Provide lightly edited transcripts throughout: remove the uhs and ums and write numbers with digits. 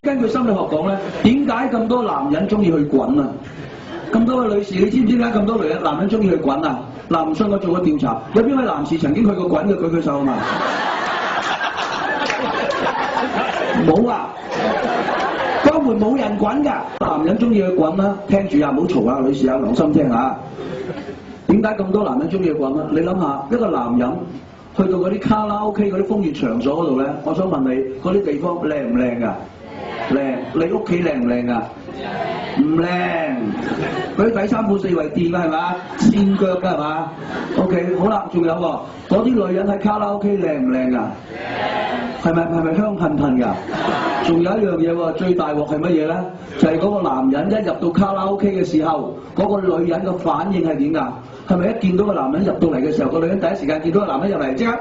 根據心理學講咧，點解咁多男人中意去滾啊？咁多位女士，你知唔知點解咁多男人中意去滾啊？嗱，唔信我做個調查，有邊位男士曾經去過滾嘅舉舉手啊嘛？冇啊！江門冇人滾㗎，男人中意去滾啦。聽住啊，唔好嘈啊，女士啊，留心聽下。點解咁多男人中意去滾啊？你諗下，一個男人去到嗰啲卡拉 OK 嗰啲風月場所嗰度咧，我想問你，嗰啲地方靚唔靚㗎？靚。你屋企靚唔靚㗎？唔靚。嗰啲底衫褲四圍墊㗎係嘛？跣腳㗎係嘛 ？OK， 好啦，仲有喎，嗰啲女人喺卡拉 OK 靚唔靚㗎？係咪香噴噴㗎？仲有一樣嘢喎，最大鑊係乜嘢咧？就係嗰個男人一入到卡拉 OK 嘅時候，嗰個女人嘅反應係點㗎？係咪一見到個男人入到嚟嘅時候，個女人第一時間見到個男人入嚟，即刻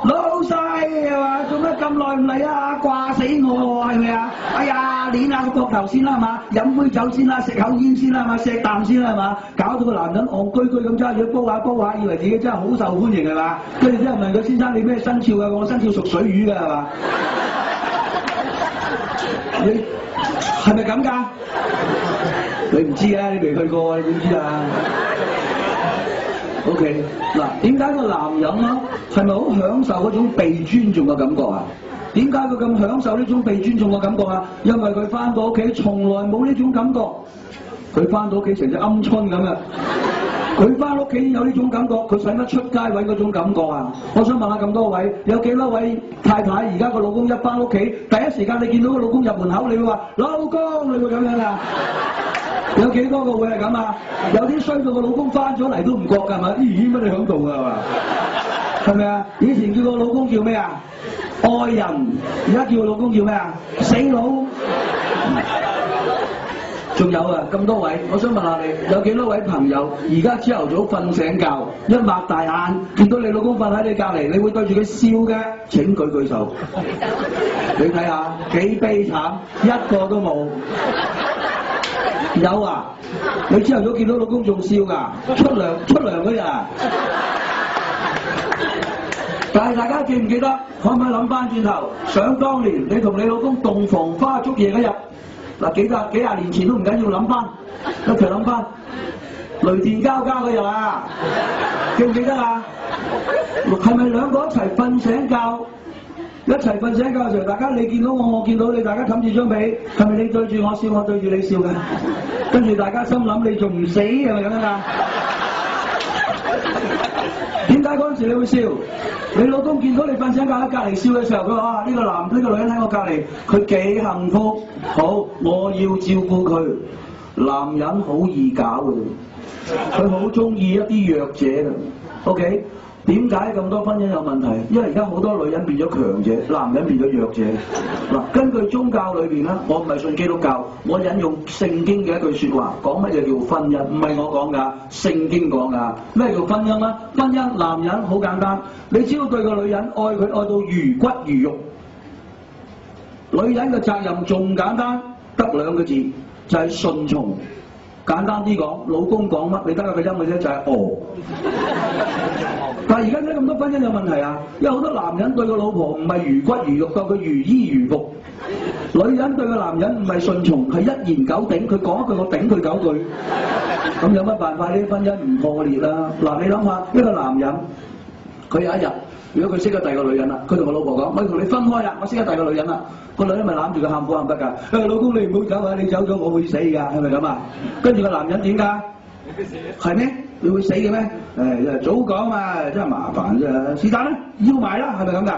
老細係嘛？做乜咁耐唔嚟啊？掛死我係咪啊？哎呀，捏下個膊頭先啦係嘛？飲杯酒先啦，食口煙先啦係嘛？錫啖先啦係嘛？搞到個男人戇居居咁揸住煲下，以為自己真係好受歡迎係嘛？跟住之後問佢先生你咩生肖㗎？我生肖屬水魚㗎係嘛？你係咪咁㗎？你唔知啊，你未去過你點知啊？OK， 嗱，點解個男人咧係咪好享受嗰種被尊重嘅感覺啊？點解佢咁享受呢種被尊重嘅感覺啊？因為佢翻到屋企從來冇呢種感覺，佢翻到屋企成隻鵪鶉咁啊！佢翻屋企有呢種感覺，佢使乜出街揾嗰種感覺啊？我想問下咁多位，有幾多位太太而家個老公一翻屋企，第一時間你見到個老公入門口，你會話老公，你會咁樣啊？有幾多個會係咁啊？有啲衰到個老公翻咗嚟都唔覺㗎係嘛？咦乜你響度㗎係嘛？係咪啊？以前叫個老公叫咩啊？愛人，而家叫個老公叫咩啊？死佬。仲有啊，咁多位，我想問下你，有幾多位朋友而家朝頭早瞓醒覺，一擘大眼見到你老公瞓喺你隔離，你會對住佢笑嘅？請舉手。你睇下幾悲慘，一個都冇。有啊，你朝頭早見到老公仲笑㗎，出糧嗰日啊！但係大家記唔記得？可唔可以諗翻轉頭？想當年你同你老公洞房花燭夜嗰日，嗱幾廿年前都唔緊要，諗翻一齊諗翻雷電交加嗰日啊！記唔記得啊？係咪兩個一齊瞓醒覺？一齊瞓醒覺嘅時候，大家你見到我，我見到你，大家冚住張被，係咪你對住我笑，我對住你笑嘅？跟住大家心諗你仲唔死係咪咁樣啊？點解嗰陣時你會笑？你老公見到你瞓醒覺喺隔離笑嘅時候，佢話：呢個女人喺我隔離，佢幾幸福。好，我要照顧佢。男人好易搞嘅，佢好中意一啲弱者嘅。OK， 點解咁多婚姻有問題？因為而家好多女人變咗強者，男人變咗弱者。嗱，根據宗教裏邊咧，我唔係信基督教，我引用聖經嘅一句説話，講乜嘢叫婚姻？唔係我講㗎，聖經講㗎。咩叫婚姻咧？婚姻男人好簡單，你只要對個女人愛佢愛到如骨如肉。女人嘅責任仲簡單，得兩個字，就係順從。簡單啲講，老公講乜，你得一個音嘅啫，就係但係而家點解咁多婚姻有問題啊？因為好多男人對個老婆唔係如骨如肉，當佢如衣如服；女人對個男人唔係順從，係一言九鼎，佢講一句我頂佢9句。咁有乜辦法呢？婚姻唔破裂啦！嗱，你諗下，一個男人，佢有一日，如果佢識咗第二個女人啦，佢同個老婆講：我要同你分開啦，我識咗第二個女人啦。個女人咪攬住佢喊苦喊得㗎，老公你唔好走啊！你走咗我會死㗎，係咪咁啊？跟住個男人點㗎？係咩？你會死嘅咩？早講嘛，真係麻煩啫。是但啦，要埋啦，係咪咁㗎？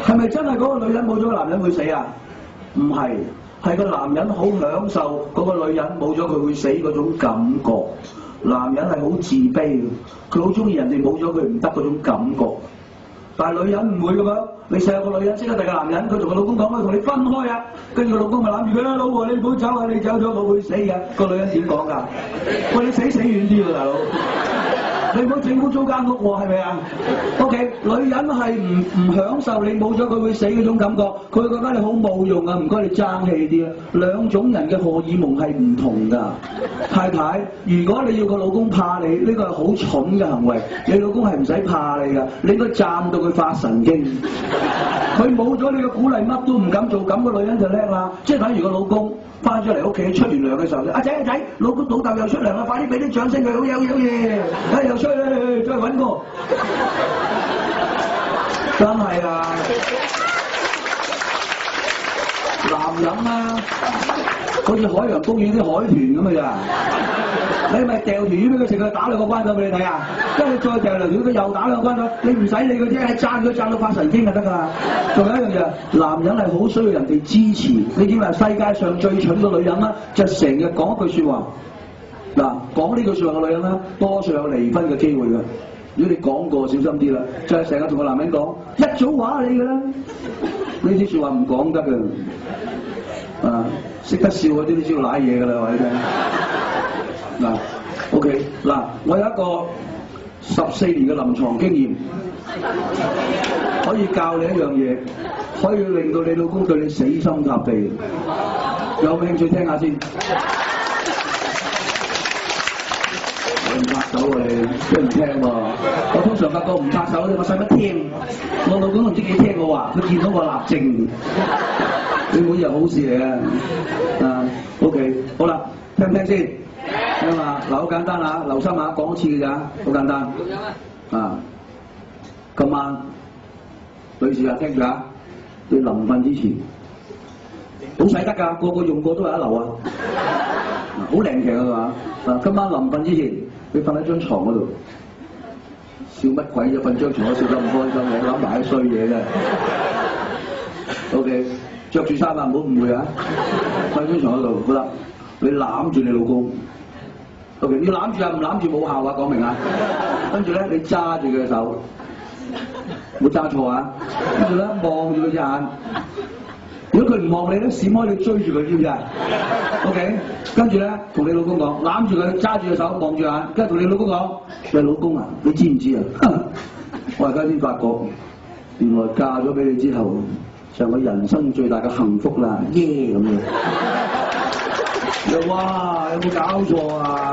係咪真係嗰個女人冇咗個男人會死啊？唔係，係個男人好享受嗰個女人冇咗佢會死嗰種感覺。男人係好自卑嘅，佢好中意人哋冇咗佢唔得嗰種感覺。但係女人唔會㗎嘛，你成日個女人識得第二個男人，佢同個老公講：我同你分開啊！跟住個老公咪攬住佢啦，老婆你唔好走啊！你走咗我會死㗎。個女人點講㗎？喂，你死遠啲喎，大佬！你唔好整污糟間屋喎，係咪啊 ？OK， 女人係唔享受你冇咗佢會死嗰種感覺，佢會覺得你好冇用啊，唔該你爭氣啲啊。兩種人嘅荷爾蒙係唔同㗎。太太，如果你要個老公怕你，呢個係好蠢嘅行為。你老公係唔使怕你㗎，你應該讚到佢發神經。佢冇咗你嘅鼓勵，乜都唔敢做，咁個女人就叻啦。即係等如個老公翻咗嚟屋企出完糧嘅時候，阿仔，老豆又出糧啦，快啲俾啲掌聲佢，好嘢好嘢，又出去再揾個，真係啊！男人啊，好似海洋公園啲海豚咁嘅咋？你咪掉條魚俾佢食，佢打兩個關斗俾你睇啊！跟住再掉條魚，佢又打兩個關斗，你唔使理佢啫，係讚佢讚到發神經就得㗎。仲有一樣嘢，男人係好需要人哋支持。你知唔知世界上最蠢嘅女人啦，就成日講一句説話。嗱，講呢句説話嘅女人咧，多數有離婚嘅機會㗎。如果你講過，小心啲啦，就係成日同個男人講一早話你㗎啦，呢啲説話唔講得㗎。啊，識得笑嗰啲都知道賴嘢㗎啦，話你聽。嗱 ，OK， 嗱，我有一個14年嘅臨床經驗，可以教你一樣嘢，可以令到你老公對你死心塌地。有冇興趣聽下先？你唔拍手喎，你都唔聽喎。我通常發覺唔拍手，我使乜聽？我老公都唔知幾聽我話，佢見到我立正。你每日好事嚟啊！OK， 好啦，聽唔聽先？聽嘛，嗱，好簡單啊，留心下，講一次嘅咋，好簡單。啊，今晚女士啊，聽住啊，你臨瞓之前，好使得㗎，個個用過都係一流啊，好靈奇啊嘛。嗱，今晚臨瞓之前，你瞓喺張床嗰度，笑乜鬼啫？瞓張床都笑得咁開心，你諗埋啲衰嘢啫。OK， 着住衫啊，唔好誤會啊，瞓張床嗰度，好啦，你攬住你老公。OK， 要攬住啊，唔攬住冇效啊，講明啊。跟住咧，你揸住佢嘅手，冇揸錯啊。跟住咧，望住佢隻眼。如果佢唔望你咧，閃開你追住佢，知唔知啊 ？OK， 跟住咧，同你老公講，攬住佢，揸住隻手，望住眼，跟住同你老公講：喂，老公啊，你知唔知啊？我而家先發覺，原來嫁咗俾你之後，就係我人生最大嘅幸福啦，耶咁樣。哇！有冇搞錯啊？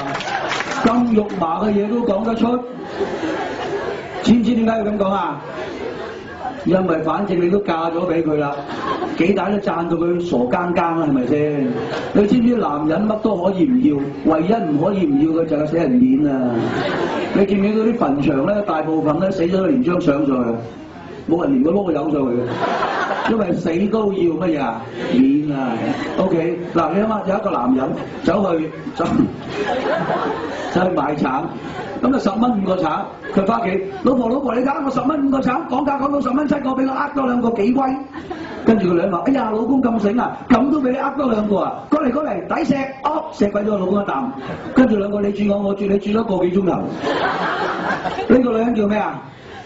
咁肉麻嘅嘢都講得出，知唔知點解要咁講啊？因為反正你都嫁咗俾佢啦，幾大都讚到佢傻更更啦，係咪先？你知唔知男人乜都可以唔要，唯一唔可以唔要嘅就係死人面啊！你見唔見到啲墳場咧？大部分咧死咗連張相上去，冇人連個籮柚上去嘅。因為死都要乜嘢啊？面啊 ！OK， 嗱，你諗下，有一個男人走去買橙，咁就10蚊5個橙，佢翻屋企，老婆，你睇下我10蚊5個橙，講價講到10蚊7個，俾我呃多2個幾威？跟住個女人話：哎呀，老公咁醒啊，咁都俾你呃多2個啊！過嚟，抵錫，錫鬼咗個老公一啖。跟住2個你住我住，你住咗個幾鐘頭。呢個女人叫咩啊？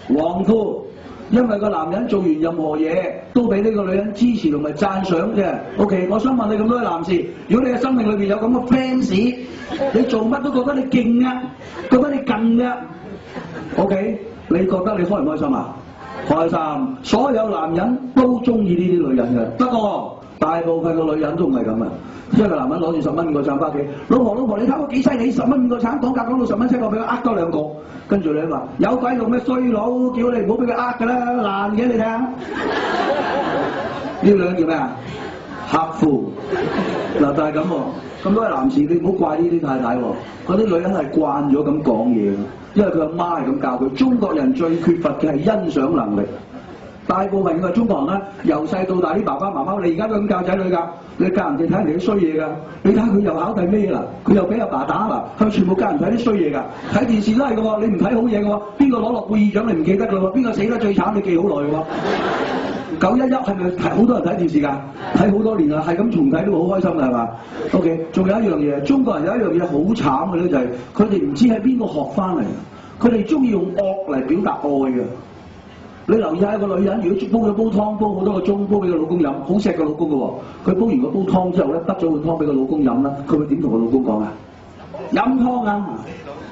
旺夫。因為個男人做完任何嘢都俾呢個女人支持同埋讚賞嘅。OK， 我想問你咁多位男士，如果你嘅生命裏邊有咁嘅 fans， 你做乜都覺得你勁啊，覺得你勁啊 ？OK， 你覺得你開唔開心啊？開心。所有男人都中意呢啲女人嘅，不過大部分嘅女人都唔係咁啊。一個男人攞住10蚊5個橙翻屋企，老婆，你睇我幾犀利，10蚊5個橙，講價講到10蚊7個，俾我呃多2個。跟住你話有鬼用咩衰佬，叫你唔好俾佢呃㗎啦，爛嘅你睇下。呢兩個叫咩啊？客戶。嗱，但係咁喎，咁多位男士你唔好怪呢啲太太喎，嗰啲女人係慣咗咁講嘢，因為佢阿媽係咁教佢。中國人最缺乏嘅係欣賞能力。大部分嘅中國人咧，由細到大啲爸爸媽媽，你而家都咁教仔女㗎，你教人哋睇人哋啲衰嘢㗎。你睇下佢又考第咩啦？佢又俾阿爸打啦，佢全部教人睇啲衰嘢㗎。睇電視都係㗎喎，你唔睇好嘢㗎喎，邊個攞諾貝爾獎你唔記得㗎喎？邊個死得最慘你記好耐㗎喎？911係咪好多人睇電視㗎？睇好多年啦，係咁重睇都好開心㗎係嘛 ？OK， 仲有一樣嘢，中國人有一樣嘢好慘嘅咧，就係佢哋唔知喺邊個學翻嚟，佢哋中意用惡嚟表達愛㗎。你留意下一個女人，如果煲咗煲湯，煲好多個鐘，煲俾個老公飲，好錫個老公嘅喎。佢煲完個煲湯之後咧，得咗碗湯俾個老公飲啦，佢會點同個老公講啊？飲湯啊！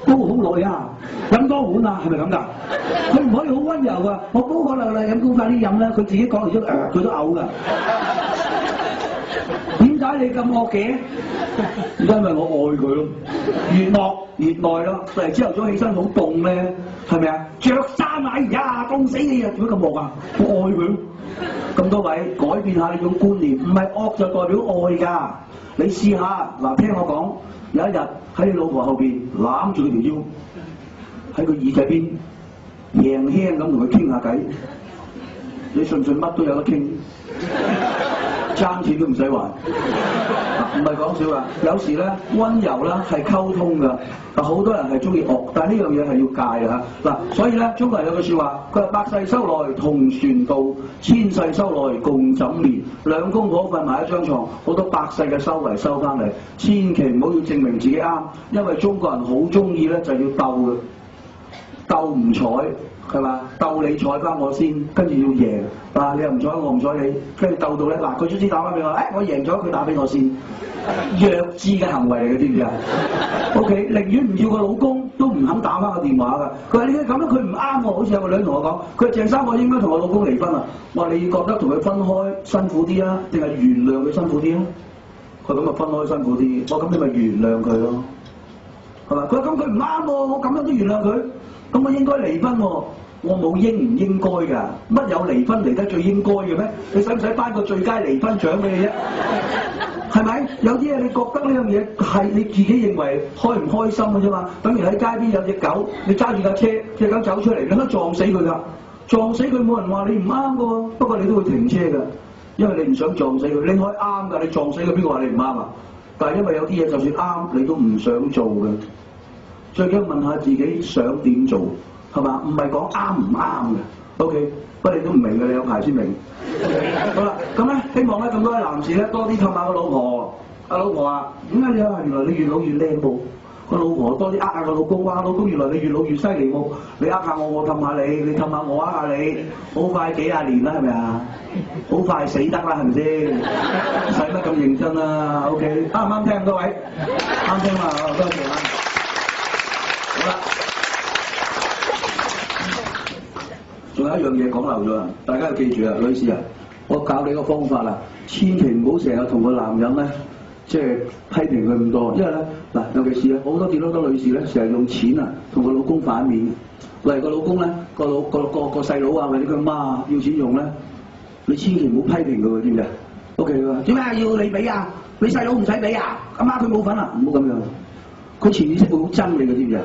煲好耐啊，飲多碗啊，係咪咁㗎？佢唔可以好温柔啊！我煲可能啦，飲高快啲飲啦，佢自己講嚟咗佢都嘔㗎。點解你咁惡嘅？因為我愛佢咯，越惡越愛咯。例如朝頭早起身好凍咧，係咪啊？着衫啊！哎呀，凍死你啊！做乜咁惡啊？我愛佢咯。咁多位改變下呢種觀念，唔係惡就代表愛㗎。你試下嗱，聽我講，有一日喺你老婆後邊攬住佢條腰，喺佢耳仔邊輕輕咁同佢傾下偈，你信唔信乜都有得傾？爭錢都唔使還，唔係講笑啊！有時咧温柔啦係溝通㗎，好多人係中意惡，但係呢樣嘢係要戒啊！嗱，所以咧中國人有句説話，佢話百世修來同船渡，千世修來共枕眠。兩公婆瞓埋一張床，好多百世嘅修為收翻嚟，千祈唔好要證明自己啱，因為中國人好中意咧就要鬥嘅，鬥唔睬。係嘛？鬥你睬翻我先，跟住要贏，啊你又唔睬我唔睬你，跟住鬥到咧嗱，佢卒之打翻俾我，我贏咗佢打俾我先，弱智嘅行為嚟嘅，知唔知啊 ？OK， 寧願唔要個老公都唔肯打翻個電話㗎。佢話你咁樣佢唔啱喎，好似有個女同我講，佢話鄭生我應該同我老公離婚啊。我話你覺得同佢分開辛苦啲啊，定係原諒佢辛苦啲啊？佢咁啊分開辛苦啲，我咁你咪原諒佢咯，係嘛？佢話咁佢唔啱喎，我咁樣都原諒佢，咁我應該離婚喎。我冇應唔應該㗎，乜有離婚離得最應該嘅咩？你使唔使頒個最佳離婚獎俾你啫？係咪？有啲嘢你覺得呢樣嘢係你自己認為開唔開心嘅啫嘛？等於喺街邊有隻狗，你揸住架車，隻狗走出嚟，你可以撞死佢㗎，撞死佢冇人話你唔啱㗎喎，不過你都會停車㗎，因為你唔想撞死佢。你可以啱㗎，你撞死佢邊個話你唔啱啊？但係因為有啲嘢就算啱，你都唔想做嘅。最緊要問下自己想點做。係嘛？唔係講啱唔啱嘅 ，OK， 不過你都唔明嘅，你有排先明。好啦，咁咧希望咧咁多位男士咧多啲氹下個老婆。阿老婆啊，點解你啊？原來你越老越靚喎。個老婆多啲呃下個老公，哇！老公原來你越老越犀利喎。你呃下我，我氹下你；你氹下我，呃下你。好快幾廿年啦，係咪啊？好快死得啦，係咪先？使乜咁認真啊 ？OK， 啱唔啱聽各位？啱聽嘛，多謝啊！好啦。仲有一樣嘢講漏咗啊！大家要記住啊，女士啊，我教你個方法啦，千祈唔好成日同個男人咧，即係批評佢咁多，因為咧嗱，尤其是啊，好多見到好多女士咧，成日用錢啊同個老公反面。例如個老公咧，個細佬啊，或者佢媽要錢用咧，你千祈唔好批評佢，知唔知啊 ？OK 喎，點解要你俾啊？你細佬唔使俾啊？阿媽佢冇份啊？唔好咁樣，佢潛意識會好憎你嘅，知唔知啊？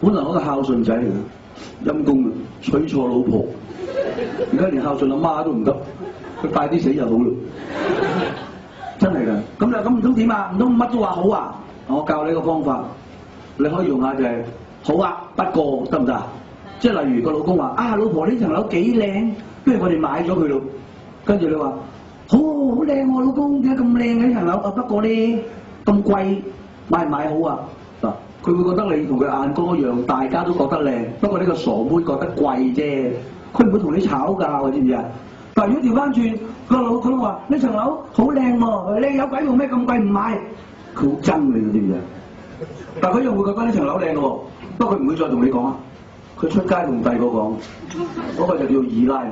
本來我個孝順仔嚟嘅。陰公啊，娶錯老婆，而家連孝順阿媽都唔得，佢快啲死就好啦，真係㗎。咁唔通點啊？唔通乜都話好啊？我教你個方法，你可以用下就係好啊，不過得唔得？即係例如個老公話啊，老婆呢層樓幾靚，不如我哋買咗佢咯。跟住你話好靚喎，老公點解咁靚嘅呢層樓？不過咧咁貴，買唔買好啊？嗱。佢會覺得你同佢眼光一樣，大家都覺得靚，不過呢個傻妹覺得貴啫，佢唔會同你吵㗎，知唔知啊？但係如果調翻轉，佢話呢層樓好靚喎，靚有鬼用咩咁貴唔買？佢好憎你，知唔知啊？但係佢又會覺得呢層樓靚喎，不過佢唔會再同你講啊。佢出街同第二個講，嗰個就叫二奶，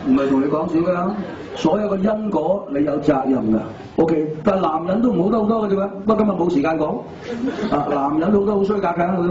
唔係同你講笑㗎。所有嘅因果你有責任㗎 ，OK。但係男人都唔好得好多嘅啫嘛，不過今日冇時間講。啊，男人好多好衰格㗎。